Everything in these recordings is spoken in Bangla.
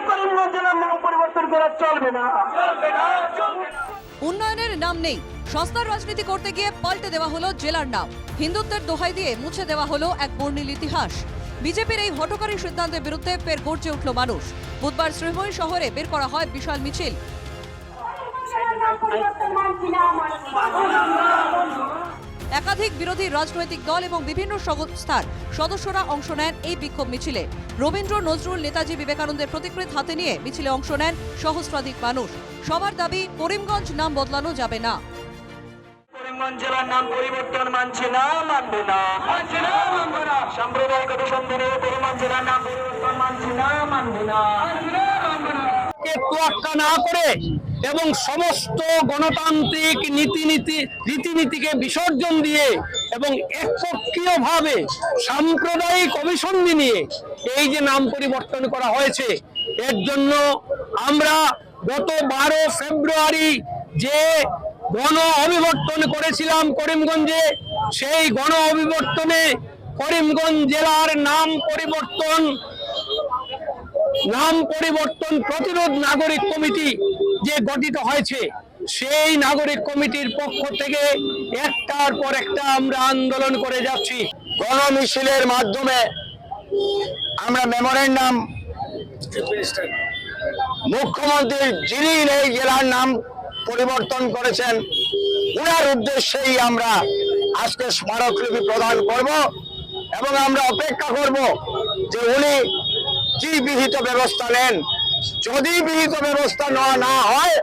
করিমগঞ্জ জেলার নাম পরিবর্তন করা চলবে না। উন্নয়নের নাম নেই, সস্তার রাজনীতি করতে গিয়ে পাল্টে দেওয়া হলো জেলার নাম। হিন্দুত্বের দোহাই দিয়ে মুছে দেওয়া হলো এক বর্ণিল ইতিহাস। বিজেপির এই হঠকারী সিদ্ধান্তের বিরুদ্ধে ফের গর্জে উঠল মানুষ। বুধবার শ্রীভূমি শহরে বের করা হয় বিশাল মিছিল। একাধিক বিরোধী রাজনৈতিক দল এবং বিভিন্ন সংস্থার সদস্যরা অংশ নেন এই বিক্ষোভ মিছিলে। রবীন্দ্র নজরুল নেতাজি বিবেকানন্দের প্রতিকৃতি হাতে নিয়ে মিছিলে অংশ নেন সহস্রাধিক মানুষ। সবার দাবি, করিমগঞ্জ নাম বদলানো যাবে না। করিমগঞ্জ জেলার নাম পরিবর্তন মানছে না, মানবে না। সাম্প্রদায়িক অভিসন্ধনে করিমগঞ্জ জেলার নাম পরিবর্তন মানছে না, মানবে না। তোয়াক্কা না করে এবং সমস্ত গণতান্ত্রিক রীতিনীতিকে বিসর্জন দিয়ে এবং একপক্ষীয়ভাবে সাম্প্রদায়িক অভিসন্ধি নিয়ে এই যে নাম পরিবর্তন করা হয়েছে, এর জন্য আমরা গত 12 ফেব্রুয়ারি যে গণ অভিবর্তন করেছিলাম করিমগঞ্জে, সেই গণ অভিবর্তনে করিমগঞ্জ জেলার নাম পরিবর্তন প্রতিরোধ নাগরিক কমিটি যে গঠিত হয়েছে, সেই নাগরিক কমিটির পক্ষ থেকে একটার পর একটা আমরা আন্দোলন করে যাচ্ছি। গণমিছিলের মাধ্যমে আমরা মেমোরেন্ডাম মুখ্যমন্ত্রী যিনি এই জেলার নাম পরিবর্তন করেছেন ওনার উদ্দেশ্যেই আমরা আজকে স্মারকলিপি প্রদান করব এবং আমরা অপেক্ষা করব যে উনি কি বিহিত ব্যবস্থা নেন। যদি বিহিত ব্যবস্থা নেওয়া না হয়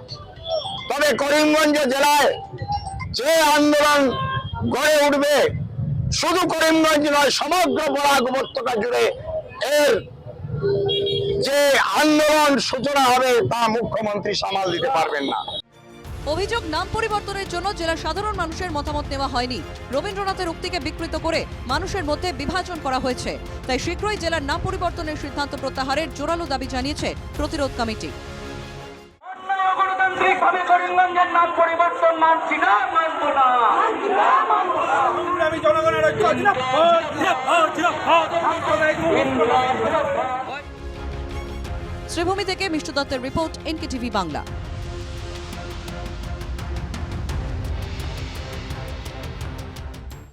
তবে করিমগঞ্জ জেলায় যে আন্দোলন গড়ে উঠবে, শুধু করিমগঞ্জ নয় সমগ্র বরাক উপত্যকা জুড়ে এর যে আন্দোলন সূচনা হবে তা মুখ্যমন্ত্রী সামাল দিতে পারবেন না। অভিযোগ, নাম পরিবর্তনের জন্য জেলার সাধারণ মানুষের মতামত নেওয়া হয়নি। রবীন্দ্রনাথের উক্তিকে বিকৃত করে মানুষের মধ্যে বিভাজন করা হয়েছে। তাই শীঘ্রই জেলার নাম পরিবর্তনের সিদ্ধান্ত প্রত্যাহারের জোরালো দাবি জানিয়েছে প্রতিরোধ কমিটি। গণতান্ত্রিকভাবে করিমগঞ্জের নাম পরিবর্তন মানছি না, মানব না। আমি জনগণের ঐক্য শ্রীভূমি থেকে মিষ্টু দত্তের রিপোর্ট, NKTV বাংলা।